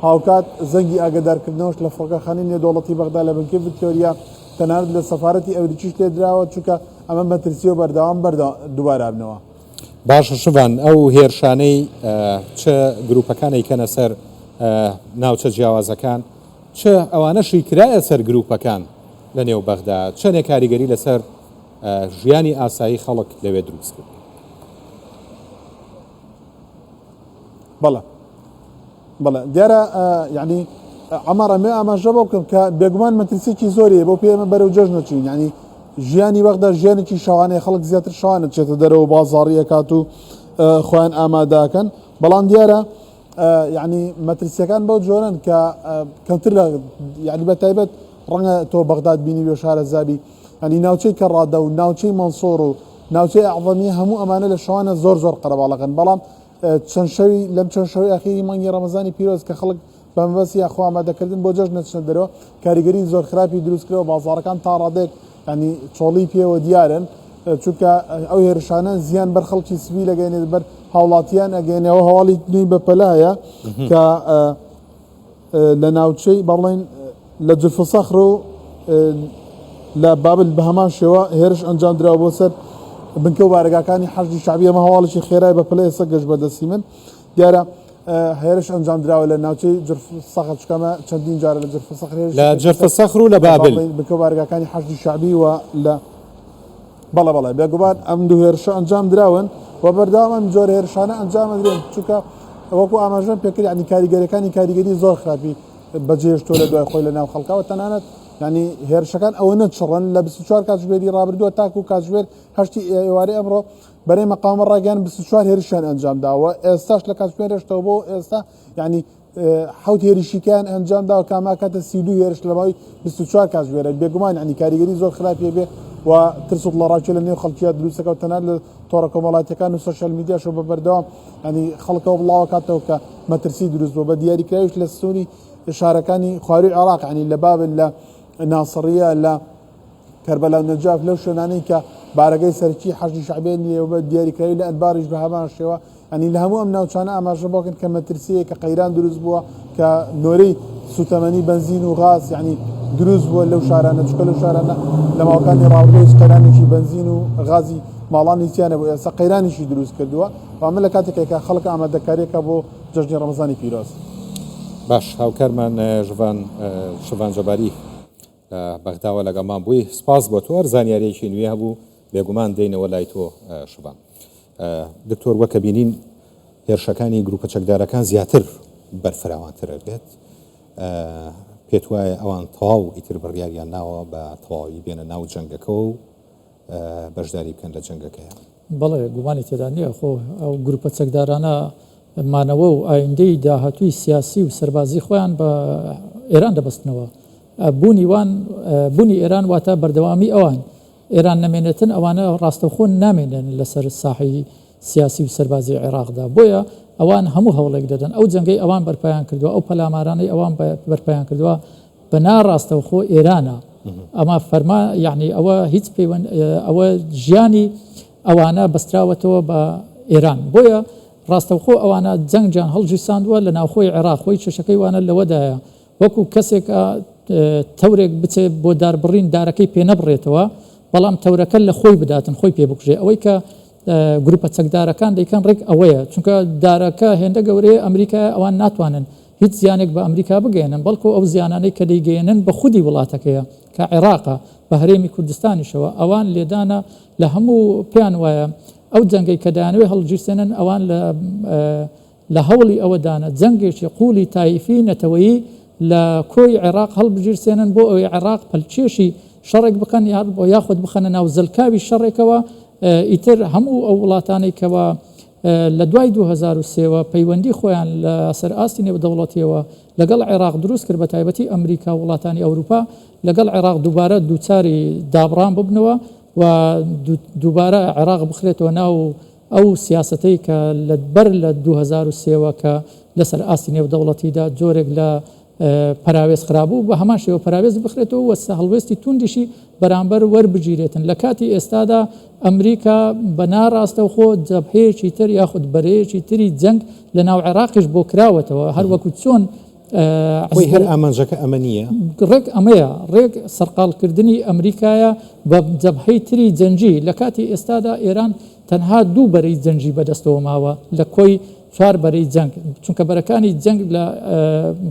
هاوکات زەنگی ئاگدارکردنەوەش لە فڕۆکەخانی نێودوڵەتی بەغدا لە بنکەی ڤیکتۆریا تەنانەت لە سەفارەتی ئەوریچیش تێدراوە چونکە ئەمە مەترسی و بەردەوام دووبارابنەوە. باشە شوان ئەو هێرشانەی چه گروپەکانی کەنە سەر ناوچە جیاوازەکان چه ئەوانەشی کرایە سەر گروپەکان لە نێو بەغدا چەندێک کاریگەری لەسەر ژیانی ئاسایی خەڵک لەوێ دروست کرد. بەڵێ دیارە یعنی ئەمەڕە مێ ئاماژە بۆ بکەم کە بێگومان مەترسێکی زۆریە بۆ پێمە بەرەو جەژ نەچین ینی ژیانی بەغدا ژیانێکی شەوانەیە خەڵک زیاتر شەوانە چێتە دەرەوە بازاڕی ئەکات و خۆیان ئاماداکەن بەڵام دیارە یعنی مەترسیەکان بەو جۆرن کە کەمتر لە یعنی بە تایبەت ڕەنگە تۆ بەغداد بینی وێ شارە زابی ینی ناوچەی کەڕادە و ناوچەی مەنسۆڕ و ناوچەی ئەعظەمی هەموو ئەمانە لە شەوانە زۆر قەرەباڵەکەن بەڵام چەند شەوی لەم چەند شەوی ئەخیری مانگی ڕەمەزانی پیرۆز کە خەڵک بە مەبەستی یاخوا ئامادەکردن بۆ جەژن نەچنە دەرەوە کاریگەری زۆر خراپی دروستکرەوە بازاڕەکان تا ڕادێک ینی چۆڵی پێوە دیارن چونکە ئەو هێرشانە زیان بەر خەڵکی سوی لەگەێنێت بەر هاوڵاتیان ئەگەێنەوە هەواڵی نوێی بەپەلایە کە لە ناوچەی بەڵێن لە جلفسەخر و لە بابل بە هەمان شێوە هێرش ئەنجام درراوە بۆ سەر بنکە و بارگاکانی حەشی شعبی ئەمە هەواڵشی خێرای بەپەلە ئێستا گەشت بەدەستی من دیارە هێرش ئەنجام دراوە لە ناوچەی جرفسەخر چکەمە چەندین جارە لە جرفسەخر لە جرفسەخر و لە بابل بنکە و بارگاکانی حەشی شعبی و لە بەڵێ بێگومان ئەم دوو هێرشە ئەنجام دراون و بەردەوام ئەم جۆرە هێرشانە ئەنجام ئەدرێن چونکە وەکو ئاماژەم پێکرد ینی کاریگەری زۆر خراپی بەجێشتۆ لە دوای خۆی لە ناو خەڵکەوە تەنانەت ینی هێرشەکان ئەوە نەچڕن لە 24 کاتژمێری ڕابردووە تاکو کاتژمێر هەشتی ئێوارەی ئەمڕۆ بەرەی مەقامە ڕاگەیان 24 هێرشیان ئەنجام داوە ئێستاش لە کاتژمێرشتەوە بۆ ئێستا ینی حوت هێرشیکیان ئەنجام داوە کاماکاتە 32 هێرش لە ماوەی 24 کاتژمێرە بێگومان ینی کاریگەری زۆر خراپی بێ و ترس و لەڕاکێ لە نێو خەڵکیە دروستەکە و تەنانەت لە تۆڕە کۆمەڵاتیەکان و سۆشیال میدیاشەوە بە بەردەوام ینی خەڵکەوە بڵاو کاتەوە کە مەترسی دروست بوو بە دیاریکراویش لە سنووری شارەکانی خواروی عێراق ینی لە بابل لە ناسڕیە لە کەربەلا و نەجاف لەو شوێنانەی کە بارەگەی سەرکی حەشی شعبێن لێوە دیاریکراوی لە ئەنباریش بە هەمان شێوە ینی لە هەموو ئەم ناوچانە ئاماژە بۆکەن کە مەترسیە کە قەیران دروست بووە کە نۆرەی سوتەمەنی بنزین و غاز ینی دروست بووە لەو شارانە چکە لەو شارانە لە ماوەکانی ڕابردووی قەیرانێکی بنزین و غازی ماڵانی تیانە بۆ ئێستا قەیرانیشی دروست کردووە و ئەمە لە کاتێکێکە خەڵک ئامادەکاریەکە بۆ جەژنی ڕەمەزانی پیرۆز. باش هاوکارمان شوان جەباری بەغداوە لەگەڵمان بووی سپاس بۆ تۆ زانیاریەکی نوێ هەبوو بێگومان دێنەوە لای تۆ شوان. دکتۆر وەکە بینین هێرشەکانی گروپە چەکدارەکان زیاتر بەرفراوانتر بێت پێت وایە ئەوان تەواو ئیتر بڕیاریان ناوە بە تەواوی بێنە ناو جەنگەکە و بەشداری بکەن لە جەنگەکەیە. بەڵێ گومانی تێدا نییە خۆ ئەو گروپە چەکدارانە مانەوە و ئایندەی داهاتووی سیاسی و سەربازی خۆیان بە ئێران دەبەستنەوە بوونی ئێران واتە بەردەوامی ئەوان ئێران نامێنێتن ئەوانە ڕاستەوخۆ نامێنن لەسەر ساحی سیاسی و سەربازی عێراقدا بۆیە ئەوان هەموو هەوڵێک دەدەن ئەو جەنگەی ئەوان بەرپایان کردووە ئەو پەلامارانەی ئەوان بەرپایان کردووە بە ناڕاستەوخۆ ئێرانە ئەمە فەرما یعنی ئەوە هیچ پەیوەند ئەوە ژیانی ئەوانە بەستراوەتەوە بە ئێران بۆیە ڕاستەوخۆ ئەوانە جەنگیان هەڵگیرساندووە لە ناوخۆی عێراق خۆی چێشەکەی وانە لەوەدایە وەکو کەسێک تەورێک بچێت بۆ داربڕین دارەکەی پێ نەبڕێتەوە بەڵام تەورەکە لە خۆی بداتن خۆی پێ بکوژێ ئەوەی کە گروپە چەکدارەکان دەیکەن ڕێک ئەوەیە چونکە دارەکە هێندە گەورەیە ئەمریکا ئەوان ناتوانن هیچ زیانێک بە ئەمریکا بگەێنن بەڵکو ئەو زیانانەی کە دەیگەێنن بە خودی وڵاتەکەیە کە عێراقە بە هەرێمی کوردستانیشەوە ئەوان لێدانە لە هەموو پێیان وایە ئەو جەنگەی کە دایانەوەی هەڵگیرسێنن ئەوان لە هەوڵی ئەوەدانە جەنگێکی قوڵی تایفی نەتەوەیی لە کۆی عێراق هەڵبژیرسێنن بۆ ئەوەی عێراق پەلچێشی شەڕێک بکەن بۆ یاخود بخەنە ناو زەلکاوی شەڕێکەوە ئیتر هەموو ئەو وڵاتانێکەوە لە دوای 2023 پەیوەندی خۆیان لە سەر ئاستی نێودەوڵەتیەوە لەگەڵ عێراق دروست کرد بە تایبەتی ئەمریکا وڵاتانی ئەوروپا لەگەڵ عێراق دووبارە دووچاری دابڕان ببنەوە و دووبارە عێراق بخرێتەوە ناو ئەو سیاستەی کە لەبەر لە 2023 کە لەسەر ئاستی نێودەوڵەتیدا جۆرێک لە پراوێز خرابوو بە هەمان شێوە پراوێز بخرێتەوە و هەڵوێستی توندیشی بەرامبەر وەربگیرێتن لە کاتی ئێستادا ئەمریکا بە ناڕاستەوخۆ جەبهەیەکی تر یاخود بەرەیەکی تری جەنگ لە ناو عێراقیش بۆ کراوەتەوە هەروەکو چۆن هەر ئامانجەکە ئەمە نییە ڕێک ئەمەیە ڕێک سەرقالکردنی ئەمریکایە بە جەبهەی تری جەنجی لە کاتی ئێستادا ئێران تەنها دوو بەرەی جەنجی بەدەستەوە ماوە لە کۆی 4 بەرەی جەنگ چونکە بەرەکانی جەنگ لە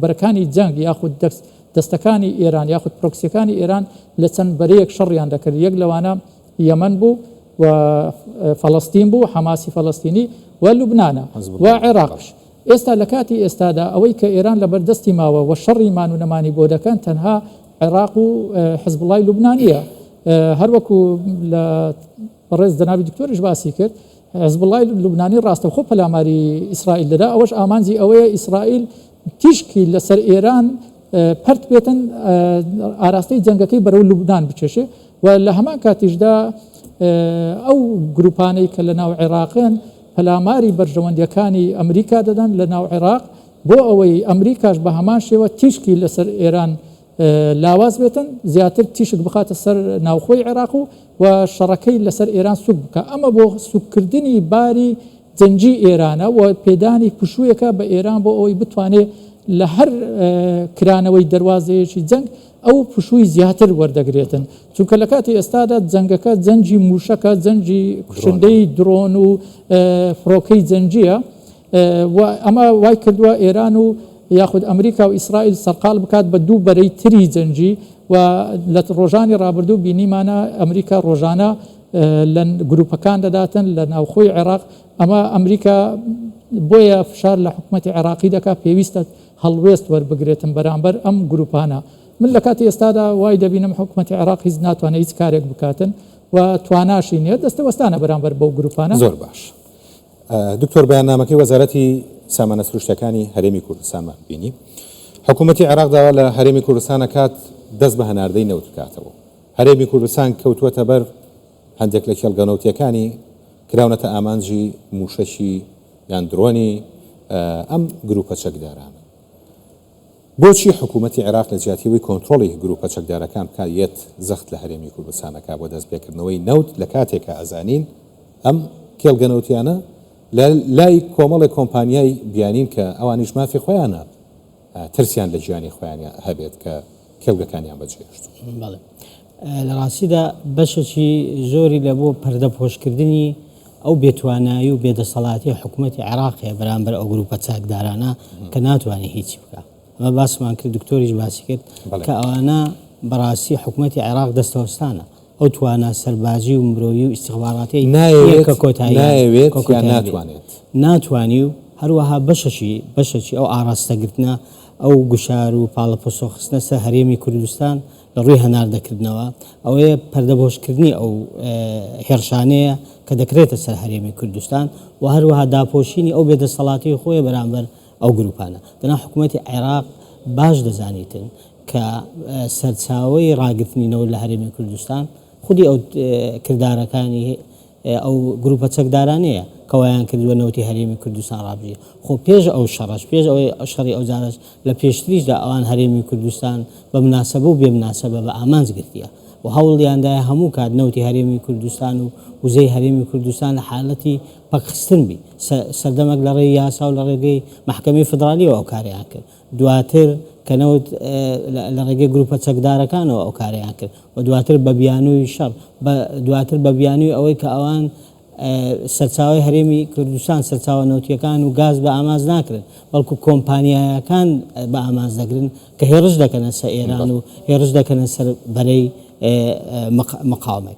بەرەکانی جەنگ یاخود دەستەکانی ئێران یاخود پرۆکسیەکانی ئێران لە چەند بەرەیەک شەڕیان دەکرد یەک لەوانە یەمەن بوو و فەڵەستین بوو حەماسی فەڵەستینی و لوبنانە و عێراقش ئێستا لە کاتی ئێستادا ئەوەی کە ئێران لە بەردەستی ماوە و شەڕی مان و نەمانی بۆ دەکەن تەنها عێراق و حزبڵای لوبنانیە هەروەکو لە ڕێز جەنابی دکتۆریش باسی کرد حزبڵای لوبنانی ڕاستەوخۆ پەلاماری ئیسرائیل دەدا ئەوەش ئامانجی ئەوەیە ئیسرائیل تیشکی لەسەر ئێران پەرت بێتن ئاراستەی جەنگەکەی بەرەو لوبنان بچێشێ و لە هەمان کاتیشدا ئەو گروپانەی کە لە ناو عێراقن پەلاماری بەرژەوەندیەکانی ئەمریکا دەدەن لە ناو عێراق بۆ ئەوەی ئەمریکاش بە هەمان شێوە تیشکی لەسەر ئێران لاواز بێتن زیاتر تیشک بخاتە سەر ناوخۆی عێراق و شەڕەکەی لەسەر ئێران سوک بکە ئەمە بۆ سوککردنی باری جەنجی ئێرانە و پێدانی پشوویەکە بە ئێران بۆ ئەوەی بتوانێت لە هەر کرانەوەی دەواازەیەکی جەنگ ئەو پشووی زیاتر وەردەگرێتن چونکە لە کاتی ئێستادا جەنگەکە جەنجی موشەکە جەنجی کوشندەی درۆن و فڕۆکەی جەنجیە و ئەمە وای کردووە ئێران و یاخود ئەمریکا و ئیسرائیل سەرقال بکات بە دوو بەرەی تری جەنجی و لە ڕۆژانی ڕابردوو بینیمانە ئەمریکا ڕۆژانە لە گروپەکان دەداتن لە ناوخۆی عێراق ئەمە ئەمریکا بۆیە فشار لە حکوومەتی عێراقی دەکا پێویستە هەڵوێست وەربگرێتن بەرامبەر ئەم گروپانە من لە کاتی ئێستادا وای دەبینم حکوومەتی عێراق هیچ ناتوانێت هیچ کارێک بکاتن و تواناشی نییە دەستەوەستانە بەرامبەر بەو گروپانە زۆر باش دکتۆر بەیاننامەکەی وەزارەتی سامانە سروشتەکانی هەرێمی کوردستانمان بینی حکوومەتی عێراق داوا لە هەرێمی کوردستانە کات دەست بە هەناردەی نەوت بکاتەوە هەرێمی کوردستان کەوتووەتە بەر هەندێک لە کێڵگەنەوتیەکانی کراونەتە ئامانجی موشەشی یان درۆنی ئەم گروپە چەکدارانە بۆچی حکوومەتی عێراق لە جیاتیەوەی کۆنتترۆڵی گروپە چەکدارەکان بکات زەخت لە هەرێمی کوردستانەکە بۆ دەستپێکردنەوەی نەوت لە کاتێکە ئەزانین ئەم کێڵگەنەوتیانە لای کۆمەڵی کۆمپانیای بیانین کە ئەوانیش مافی خۆیانە ترسیان لە ژیانی خۆیان هەبێت کە کێڵگەکانیان بەجێهێشت لە ڕاستیدا بەشێکی زۆری لە بۆ پەردەپۆشکردنی ئەو بێتوانایی و بێدەسەڵاتی حکوومەتی عێراقیە بەرامبەر ئەو گروپە چاکدارانە کە ناتوانێت هیچی بکە ئەمە باسمان کرد دکتۆریش باسی کرد کە ئەوانە بەڕاستی حکوومەتی عێراق دەستەوەستانە ئەو توانە سەربازی و مرۆیی و ئیستیخباراتی نایەوێت ناتوانی و هەروەها بەشەکی ئەو ئاراستەگرتنە ئەو گوشار و پاڵەپۆسۆخستنە سەر هەرێمی کوردستان لە ڕووی هەناردەکردنەوە ئەوەیە پەردەبۆشکردنی ئەو هێرشانەیە کە دەکرێتە سەر هەرێمی کوردستان و هەروەها داپۆشینی ئەو بێدەسەڵاتی خۆیە بەرامبەر ئەو گروپانە دەنا حکوومەتی عێراق باش دەزانیتن کە سەرچاوەی ڕاگررتنینەوە لە هەرێمی کوردستان خودی ئەو کردارەکانی ئەو گروپە چەکدارانەیە کەوایان کردووە نەوتی هەرێمی کوردستان ڕابژی خۆ پێش ئەو شەڕش پێش ئەوەی شەڕی ئەو جارش لە پێشتریشدا ئەوان هەرێمی کوردستان بە مناسبە و بێ مناسبە بە ئامانج گرتیە و هەوڵیاندایە هەموو کات نەوتی هەرێمی کوردستان و وزەی هەرێمی کوردستان لە حالەتی پەکخستن بی سەردەمەک لە ڕێی یاسا و لە ڕێگەی محکەمەی فدرالیەوە ئەو کاریان کرد دواتر کە نەوت لە ڕێگەی گروپە چەکدارەکانەوە ئەو کاریان کرد و دواتر بە بیانووی شەڕ دواتر بە بیانووی ئەوەی کە ئەوان سەرچاوی هەرێمی کوردستان سەرچاوە نەوتیەکان و گاز بە ئاماز ناکرن بەڵکو کۆمپانیایەکان بە ئاماز دەگرن کە هێرش دەکەنە سەر ئێران و هێرش دەکەنە سەر بەرەی مقاومەت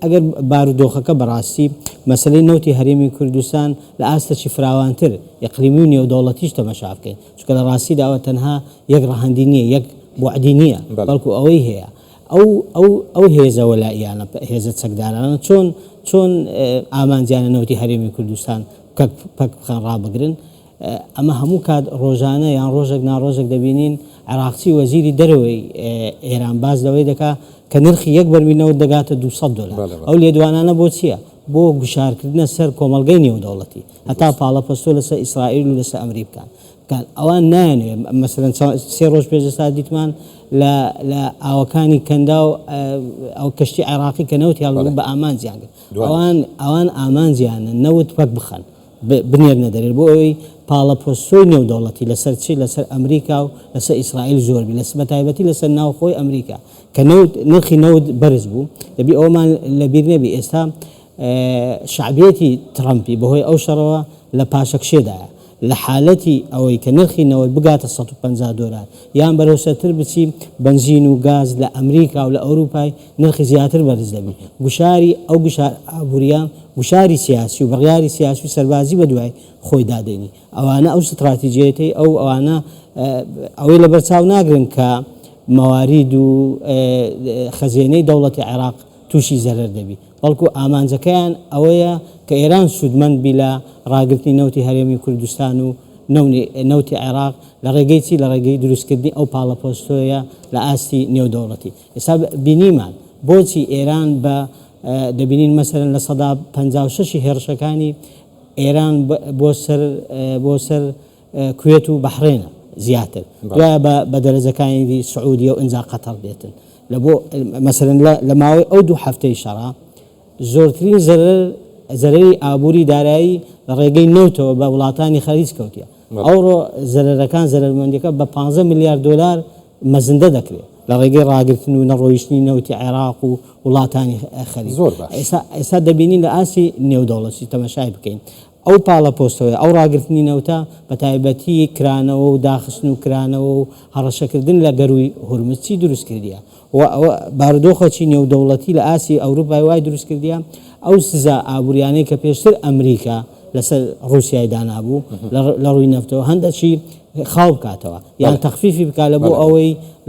ئەگەر بارودۆخەکە بەڕاستی مەسلەی نەوتی هەرێمی کوردستان لە ئاستەی فراوانتر یەقلیمی و نێودەوڵەتیش تەماشا بکەین چونکە لە ڕاستیدا ئەوە تەنها یەک ڕەهەندی نییە یەک بوعدی نییە بەڵکو ئەوەی هەیە ئەو هێزە وەلاییانە هێزە چەکدارانە چۆن ئامانجیانە نەوتی هەرێمی کوردستان پەک بخەن ڕابگرن ئەمە هەموو کات ڕۆژانە یان ڕۆژێک ناڕۆژێک دەبینین عێراقچی وەزیری دەرەوەی ئێران باز لەوەی دەکا کە نرخی یەک بەرمینەوە دەگاتە $200 ئەو لێدوانانە بۆ چییە؟ بۆ گوشارکردنە سەر کۆمەلگەی نێودەوڵەتی هەتا پاڵەپەستۆ لەسەر ئیسرائیل و لەسەر ئەمریکان ئەوان نایانوێ مەسەرەن 3 ڕۆژ پێشستا دیتمان لە ئاوەکانی کەندا و ئەو کەشتی عێراقی کە نەوت یاڵبوون بە ئامانجیان کرد ئەوان ئامانجیانە نەوت پەک بخەن بنێرنە دەرێت بۆ ئەوەی پاڵەپۆستۆی نێودەوڵەتی لەسەر چی لەسەر ئەمریکا و لەسەر ئیسرائیل زۆربی لەس بە تایبەتی لەسەر ناوخۆی ئەمریکا کە نرخی نەوت بەرز بوو دەبی ئەومان لەبیر نەبی ئێستا شعبیەتی ترامپی بەهۆی ئەو شەڕەوە لە پاشەکشێدایە لە حالەتی ئەوەی کە نرخی نەوەی بگاتە $150 یان بەرەوسەتر بچی بنزین و گاز لە ئەمریکا و لە ئەوروپای نرخی زیاتر بەرز دەبی گوشاری ئەو گوشار ئابوووریان گوشاری سیاسی و بڕیاری سیاسی و سەربازی بە دوای خۆی دادێنی ئەوانە ئەو استراتیجیەتی ئەوانە ئەوەی لە بەرچاو ناگرن کە مەوارید و خەزێنەی دەوڵەتی عێراق تووشی زەرەر دەبی بەڵکو ئامانجەکەیان ئەوەیە کە ئێران سوودمەند بی لە ڕاگررتنی نەوتی هەرێمی کوردستان و نەوتی عێراق لە ڕێگەی چی لە ڕێگەی دروستکردنی ئەو پاڵەپۆستۆیە لە ئاستی نێودەوڵەتی ئێستا بینیمان بۆچی ئێران بە دەبینین مەسەرەن لە 56 هێرشەکانی ئێران بۆ سەر کوێت و بەحرێنە زیاتر دوایە بە دەرەجەکانی سعودی و ئەنجا قەتەر دێتن لە بۆ مەسەرەن لە ماوەی ئەو دوو هەفتەی شەڕا زۆرترین زەرەری ئابووری دارایی لە ڕێگەی نەوتەوە بە وڵاتانی خەریج کەوتیە ئەوڕۆ زەرەرەکان زەرمەندیەکە بە $15 میلیارد مەزندە دەکرێت لە ڕێگەی ڕاگرتن و نەڕۆیشتنی نەوتی عێراق و وڵاتانی خەریج ئێستا دەبینین لە ئاسی نێودەوڵەتی تەمەشای بکەین ئەو پاڵەپۆستەوەی ئەو ڕاگررتنی نەوتە بە تایبەتی کرانەوە و داخستن و کرانەوە و هەڕەشەکردن لە گەروی هورمزی دروست کردیە و ئەوە بارودۆخەکی نێودەوڵەتی لە ئاسی ئەوروپای وای دروست کردیە ئەو سزا ئابوووریانەی کە پێشتر ئەمریکا لەسەر ڕوسیای دانابوو لە ڕووی نەفتەوە هەندێکی خاو بکاتەوە یان تەخفیفی بکات لە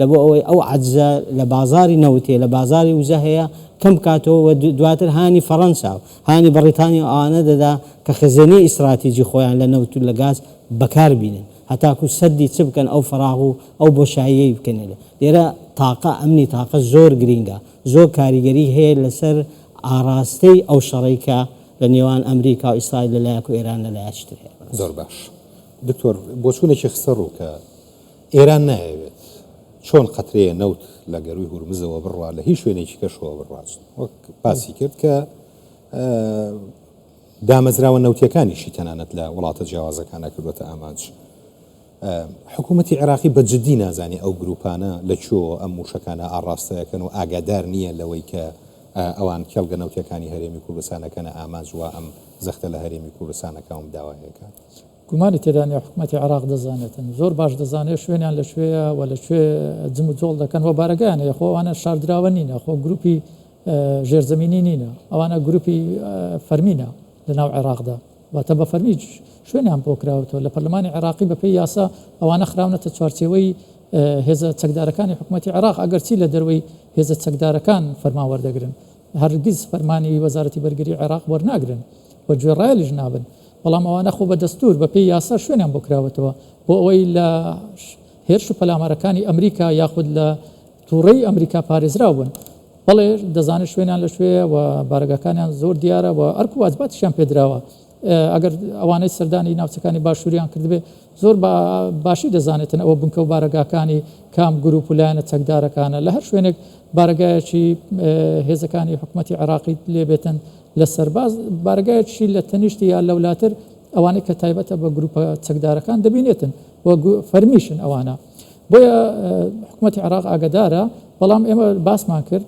بۆ ئەوەی ئەو عەجزە لە بازاری نەوتێ لە بازاری وزە هەیە کەم بکاتەوە دواتر هانی فەڕەنسا و هانی بەڕیتانیا ئەوانە دەدا کە خەزێنەی ئیستراتیجی خۆیان لە نەوت و لە گاز بەکار بینن هەتاکو سەدی چ بکەن ئەو فەراغ و ئەو بۆشاییەی بکەنێ لێرە تاقە ئەمنی تاقە زۆر گرینگە زۆر کاریگەری هەیە لەسەر ئاراستەی ئەو شەڕێکە لە نێوان ئەمریکا و ئیسرائیل لەلایەک و ئێران لەلایەکتر هەیە زۆر باش دکتۆر بۆچوونێکی خسە ڕوو کە ئێران نایەوێت چۆن قەترەیە نەوت لە گەروی هورمزەوە بڕوا لە هیچ شوێنێکی کەشەوە بڕاست وەک باسی کرد کە دامەزراوە نەوتیەکانیشی تەنانەت لە وڵاتە جیاوازەکانە کردوەتە ئامانج حکوومەتی عێراقی بە جددی نازانێ ئەو گروپانە لەکوێ ئەم موشەکانە ئاڕاستەکەن و ئاگادار نییە لەوەی کە ئەوان کێڵگە نەوتیەکانی هەرێمی کوردستانەکەنە ئامانج وە ئەم زەختە لە هەرێمی کوردستانەکەم داوایەکە گومانی تێدانی حکوومەتی عێراق دەزانێتن زۆر باش دەزانێت شوێنیان لە شوێیە و لە شوێ جم و جۆڵ دەکەن و بارەگەیانە خۆوانە شاردراوە نینە خۆ گروپی ژێرزەمینی نینە ئەوانە گروپی فەرمینە لە ناو عێراقدا واتە بە فەرمی شوێنیان بۆ کراوەوە لە پەرلەمانی عێراقی بەپێی یاسا ئەوانە خراونەتە چوارچێوەی هێزە چەکدارەکانی حکوومەتی عێراق ئەگەرچی لە دەروەی هێزە چەکدارەکان فەرمان وەردەگرن هەرگیز فەرمانی وەزارەتی بەرگری عێراق وەرناگرن و گوێڕایەلیش نابن بەڵام ئەوانە خۆ بە دەستور بەپێی یاسا شوێنیان بۆ کراوەتەوە بۆ ئەوەی لە هێرش و پەلامارەکانی ئەمریکا یاخود لە تووڕەی ئەمریکا پارێزراو بن بەڵێ دەزانێت شوێنیان لە شوێیە و بارگەکانیان زۆر دیارە و ئەرک و واجباتیشیان پێدراوە ئەگەر ئەوانەی سەردانی ناوچەکانی باشووریان کردبێ زۆر باشی دەزانێتن ئەوە بنکە و بارگاکانی کام گروپ و لایەنە چەکدارەکانە لە هەر شوێنێک بارگایەکی هێزەکانی حکوومەتی عێراقی لێبێتن لە سەرباز بارگایەکی لە تەنیشتی یا لەولاتر ئەوانەی کە تایبەتە بە گروپە چەکدارەکان دەبینێتن و فەرمیشن ئەوانە بۆیە حکوومەتی عێراق ئاگدارە بەڵام ئێمە باسمان کرد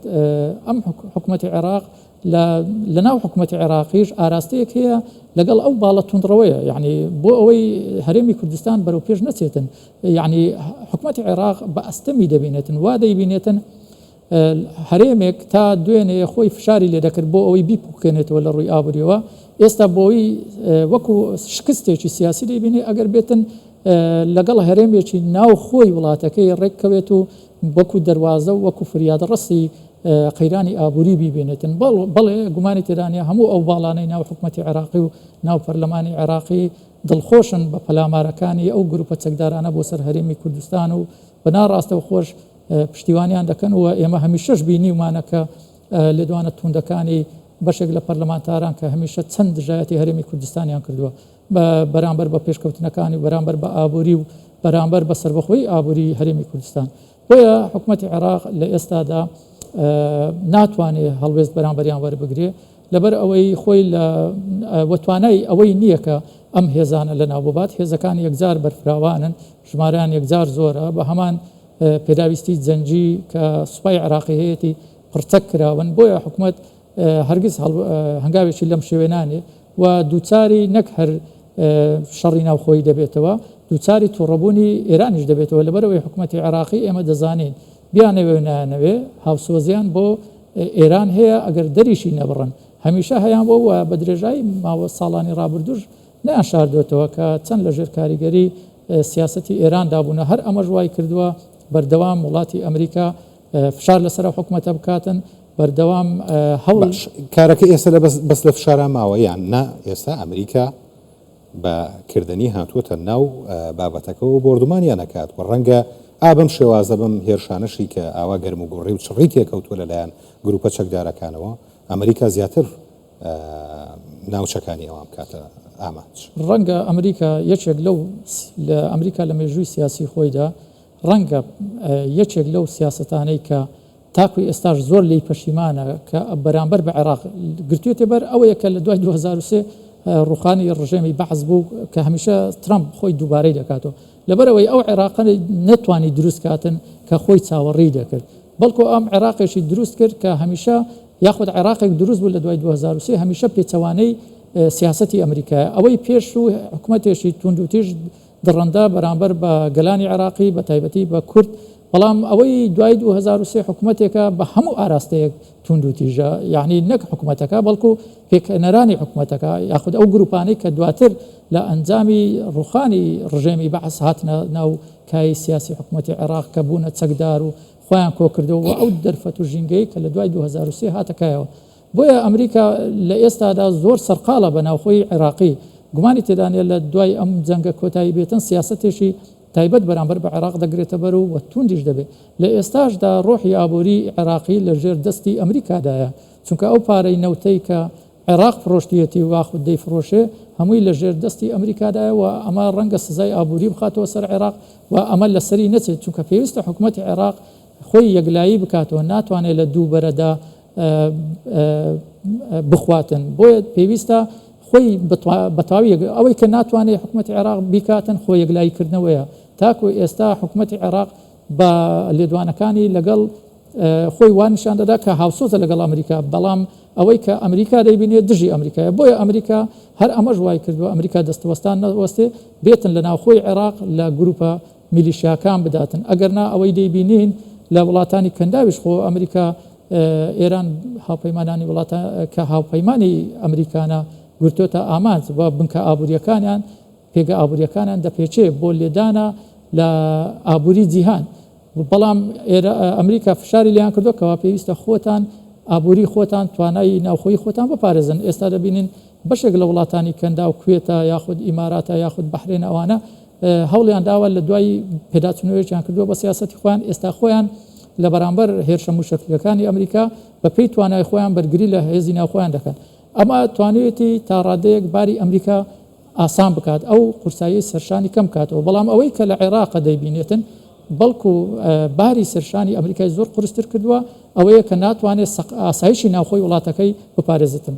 ئەم حکوومەتی عێراق لە ناو حکوومەتی عێراقیش ئاراستەیەک هەیە لەگەڵ ئەو باڵە توندڕەوەیە یعنی بۆ ئەوەی هەرێمی کوردستان بەرەو پێش نەچێتن یعنی حکوومەتی عێراق بە ئەستەمی دەبینێتن وا دەیبینێتن هەرێمێک تا دوێنێ خۆی فشاری لێ دەکرد بۆ ئەوەی بیپوکێنێتەوە لە ڕووی ئابووریەوە ئێستا بۆی وەکو شکستێکی سیاسی دەیبینێ ئەگەر بێتن لەگەڵ هەرێمێکی ناو خۆی وڵاتەکەی ڕێککەوێت و وەکو دەواازە و وەکو فریادە ڕستی قەیرانی ئابووری بیبێنێتن بەڵێ گومانی تێدانە هەموو ئەو باڵانەی ناو حکوومەتی عێراقی و ناو پەرلەمانی عێراقی دڵخۆشن بە پەلامارەکانی ئەو گروپە چەکدارانە بۆ سەر هەرێمی کوردستان و بەناڕاستەوە خۆش پشتیوانیان دەکەن و ئێمە هەمیشەش بینیمانەکە لێدوانە توندەکانی بەشێک لە پەرلەمانتاران کە هەمیشە چەند دژایەتی هەرێمی کوردستانیان کردووە بەرامبەر بە پێشکەوتنەکانی بەرامبەر بە ئابووری و بەرامبەر بە سەربەخۆی ئابووری هەرێمی کوردستان بۆیە حکوومەتی عێراق لە ئێستادا ناتوانێت هەڵوێست بەرامبەریان وەربگرێ لەبەر ئەوەی خۆی لە وەتوانای ئەوەی نییە کە ئەم هێزانە لە ناوبات هێزەکان یەکجار بەرفراوانن ژمارەیان یەکجار زۆرە بە هەمان پێداویستی جەنجی کە سوپای عێراقی هەیەی پرچەک کراون بۆیە حکوومەت هەرگیز هەنگاوێکی لەم شێوێنانێ و دووچاری نەک هەر شەڕی ناوخۆی دەبێتەوە دووچاری تووڕەبوونی ئێرانیش دەبێتەوە لەبەرەوەی حکوومەتی عێراقی ئێمە دەزانین بیانەوێ نانەوێ هاوسۆزیان بۆ ئێران هەیە ئەگەر دەریشی نەبڕن هەمیشە هەیان بۆ وە بە درێژایی ماوە ساڵانی ڕابردوش نیان شاردوێتەوە کە چەند لە ژێر کاریگەری سیاسەتی ئێران دابوونە هەر ئەمەش وای کردووە بەردەوام وڵاتی ئەمریکا فشار لەسەر حکوومەتە بکاتن بەردەوام هەوڵ کارەکە ئێستا لە بەس لە فشارە ماوە یان نا ئێستا ئەمریکا بەکردنی هاتووەتە ناو بابەتەکە و بردومانیان نەکات و ڕەنگە ئابم شێوازە بم هێرشانەشی کە ئاوا گەرم و گوڕی و چڕی تێکەوتووە لەلایەن گروپە چەکدارەکانەوە ئەمریکا زیاتر ناوچەکانی ئەوام کاتە ئامانج ڕەنگە ئەمریکا یەکێک لەو لە ئەمریکا لە مێژووی سیاسی خۆیدا ڕەنگە یەکێک لەو سیاستانەی کە تاکوی ئێستاش زۆر لی پەشیمانە کە بەرامبەر بە عێراق گرتوێتە بەر ئەوەیە کە لە دوای 2023 ڕوخانی ڕژێمی بەحث بوو کە هەمیشە ترامپ خۆی دووبارەی دەکاتەوە لەبەرەوەی ئەو عێراق نەتوانی دروست کاتن کە خۆی چاوەڕێی دەکرد بەڵکو ئەم عێراقێکی دروست کرد کە هەمیشە یاخود عێراقێک دروست بوو لە دوای 2023 هەمیشە پێچەوانەی سیاسەتی ئەمریکایە ئەوەی پێش و حکوومەتێکی تونند و تیژ دڕەندا بەرامبەر بە گەلانی عێراقی بە تایبەتی بە کورد بەڵام ئەوەی دوای 2023 حکوومەتێکە بە هەموو ئاراستەیەک تونند و تیژە یعنی نەک حکوومەتەکە بەڵکو پێکەنەرانی حکوومەتەکە یاخود ئەو گروپانەی کە دواتر لە ئەنجامی ڕوخانی ڕژێمی بەحث هاتنە ناو کای سیاسی حکوومەتی عێراق کە بوونە چەکدار و خۆیان کۆکردەوە ئەو دەرفەت و ژینگەی کە لە دوای 2023 هاتەکایەوە بۆیە ئەمریکا لە ئێستادا زۆر سەرقاڵە بە ناوخۆی عێراقی گومانی تێدانێت لە دوای ئەم جەنگە کۆتایی بێتن سیاسەتێکی تایبەت بەرامبەر بە عێراق دەگرێتە بەر و توندیش دەبێت لە ئێستاشدا ڕۆحی ئابووری عێراقی لە ژێر دەستی ئەمریکادایە چونکە ئەو پارەی نەوتەی کە عێراق فرۆشتیەتی واخود دەیفرۆشێ هەمووی لە ژێر دەستی ئەمریکادایە و ئەمە ڕەنگە سزای ئابووری بخاتەوە سەر عێراق و ئەمە لەسەری نەچێت چونکە پێویستە حکوومەتی عێراق خۆی یەکلایی بکاتەوە ناتوانێت لە دوو بەرەدا بخواتن بۆیە پێویستە خۆی بەتاوی ئەوەی کە ناتوانێت حکوومەتی عێراق بیکاتن خۆی یەکلاییکردنەوەیە تاکو ئێستا حکوومەتی عێراق بە لێدوانەکانی لەگەڵ خۆی وانیشان دەدا کە هاوسۆزە لەگەڵ ئەمریکا بەڵام ئەوەی کە ئەمریکا دەیبینێت دژی ئەمریکایە بۆیە ئەمریکا هەر ئەمەش وای کردووە ئەمریکا دەستوەستان نەوەستێ بێتن لە ناوخۆی عێراق لە گروپە میلیشیاکان بداتن ئەگەرنا ئەوەی دەیبینین لە وڵاتانی کەنداویش خۆ ئەمریکا ئێران هاوپەیمانانی وڵاتە کە هاوپەیمانی ئەمریکانە گرتوۆتە ئامانج و بنکە ئابوووریەکانیان پێگە ئابوووریەکانیان دەپێچێ بۆ لێدانە لە ئابووری جیهان بەڵام ئەمریکا فشاری لیان کردو کەوا پێویستە خۆتان ئابووری خۆتان توانایی ناوخۆی خۆتان بپارێزن ئێستا دەبینین بەشێک لە وڵاتانی کەندا و کوێتە یاخود ئیماراتە یاخود بەحرێن ئەوانە هەوڵیان داوە لە دوای پێداچونەوەیان کردووە بە سیاسەتی خۆیان ئێستا خۆیان لە بەرامبەر هێرشە موشکلەکانی ئەمریکا بە پێی توانای خۆیان بەرگری لە هێزی ناوخۆیان دەکەن ئەمە توانێتی تا ڕادەیەک باری ئەمریکا ئاسان بکات ئەو قورسایی سەرشانی کەم کاتەوە بەڵام ئەوەی کە لە عێراقە دەیبینێتن بەڵکو باری سەرشانی ئەمریکای زۆر قورستر کردووە ئەوەیە کە ناتوانێت ئاسایشی ناوخۆی وڵاتەکەی بپارێزتن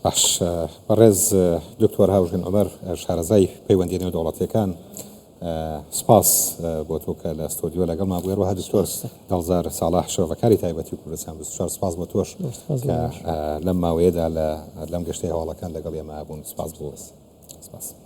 باش بەڕێز دکتۆر هاوژین عومەر شارەزای پەیوەندی نێو دەوڵەتیەکان سپاس بۆ تۆ کە لە ستۆدیۆ لەگەڵمان بووی وەها دکتۆر دڵزار ساڵح شۆڤەکاری تایبەتی کوردستان 24 سپاس بۆ تۆش کە لەم ماوەیەدا لەم گەشتەی هەواڵەکان لەگەڵ ئێمە بوون سپاس بۆ سپاس